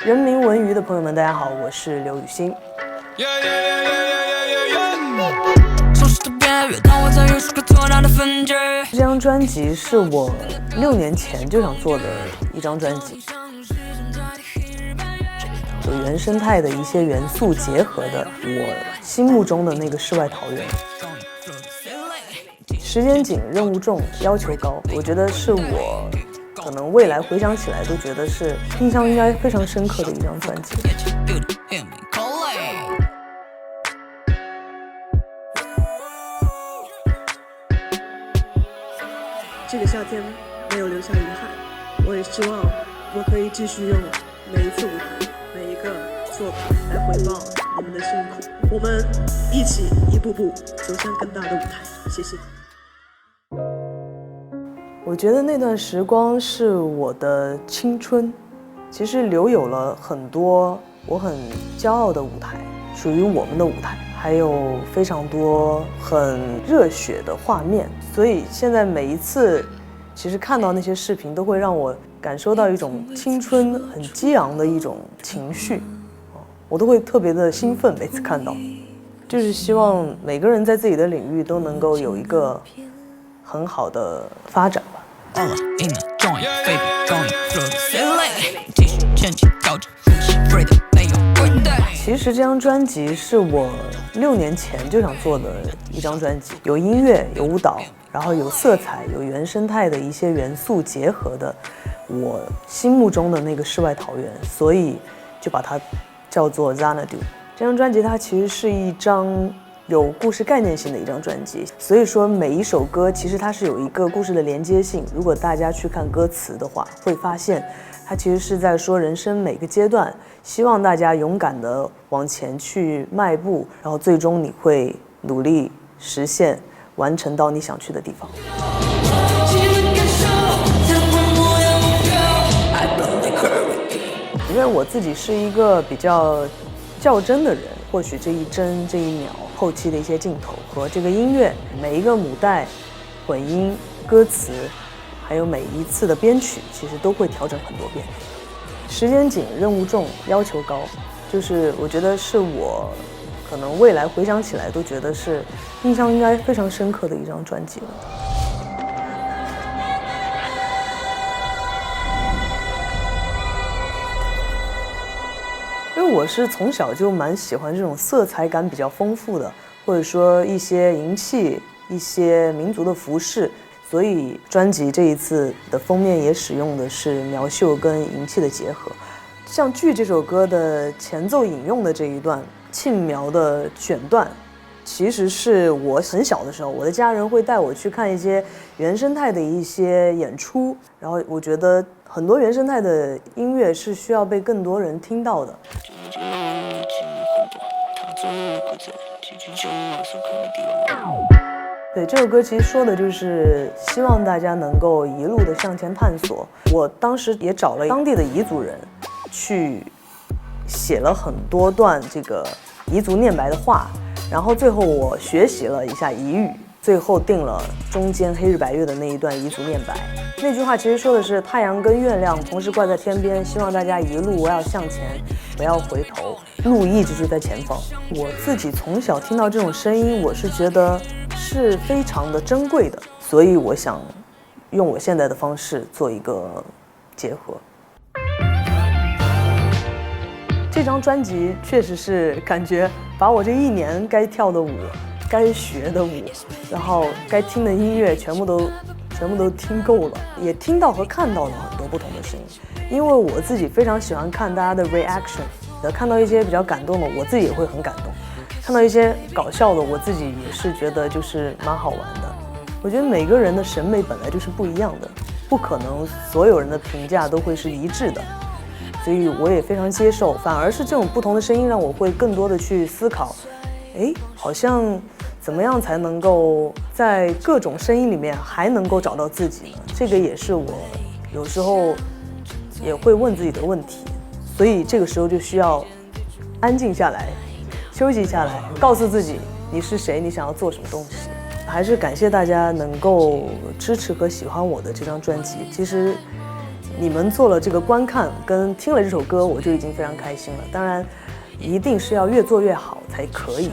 人民文娱的朋友们，大家好，我是刘雨欣。这张专辑是我6年前就想做的一张专辑，有原生态的一些元素结合的我心目中的那个世外桃源。时间紧，任务重，要求高，我觉得是我可能未来回想起来都觉得是印象应该非常深刻的一张专辑。这个夏天没有留下遗憾，我也希望我可以继续用每一次舞台、每一个作品来回报你们的辛苦。我们一起一步步走向更大的舞台，谢谢。我觉得那段时光是我的青春，其实留有了很多我很骄傲的舞台，属于我们的舞台，还有非常多很热血的画面。所以现在每一次其实看到那些视频，都会让我感受到一种青春很激昂的一种情绪，我都会特别的兴奋，每次看到。就是希望每个人在自己的领域都能够有一个很好的发展吧。其实这张专辑是我6年前就想做的一张专辑，有音乐，有舞蹈，然后有色彩，有原生态的一些元素结合的我心目中的那个世外桃源，所以就把它叫做 Xanadu。 这张专辑它其实是一张有故事概念性的一张专辑，所以说每一首歌其实它是有一个故事的连接性。如果大家去看歌词的话，会发现它其实是在说人生每个阶段，希望大家勇敢地往前去迈步，然后最终你会努力实现，完成到你想去的地方。因为我自己是一个比较较真的人，或许这一帧这一秒后期的一些镜头和这个音乐每一个母带混音歌词还有每一次的编曲，其实都会调整很多遍。时间紧，任务重，要求高，就是我觉得是我可能未来回想起来都觉得是印象应该非常深刻的一张专辑了。因为我是从小就蛮喜欢这种色彩感比较丰富的，或者说一些银器、一些民族的服饰，所以专辑这一次的封面也使用的是苗绣跟银器的结合。像《剧》这首歌的前奏引用的这一段沁苗的选段，其实是我很小的时候，我的家人会带我去看一些原生态的一些演出，然后我觉得很多原生态的音乐是需要被更多人听到的。对，这首歌其实说的就是希望大家能够一路的向前探索。我当时也找了当地的彝族人去写了很多段这个彝族念白的话，然后最后我学习了一下彝语，最后定了中间黑日白月的那一段彝族念白。那句话其实说的是太阳跟月亮同时挂在天边，希望大家一路要向前，不要回头，路一直就在前方。我自己从小听到这种声音，我是觉得是非常的珍贵的，所以我想用我现在的方式做一个结合。这张专辑确实是感觉把我这1年该跳的舞、该学的舞，然后该听的音乐全部都听够了，也听到和看到了很多不同的声音。因为我自己非常喜欢看大家的 reaction， 看到一些比较感动的，我自己也会很感动；看到一些搞笑的，我自己也是觉得就是蛮好玩的。我觉得每个人的审美本来就是不一样的，不可能所有人的评价都会是一致的。所以我也非常接受，反而是这种不同的声音让我会更多的去思考，好像怎么样才能够在各种声音里面还能够找到自己呢？这个也是我有时候也会问自己的问题，所以这个时候就需要安静下来，休息下来，告诉自己你是谁，你想要做什么东西。还是感谢大家能够支持和喜欢我的这张专辑。其实你们做了这个观看跟听了这首歌，我就已经非常开心了。当然，一定是要越做越好才可以。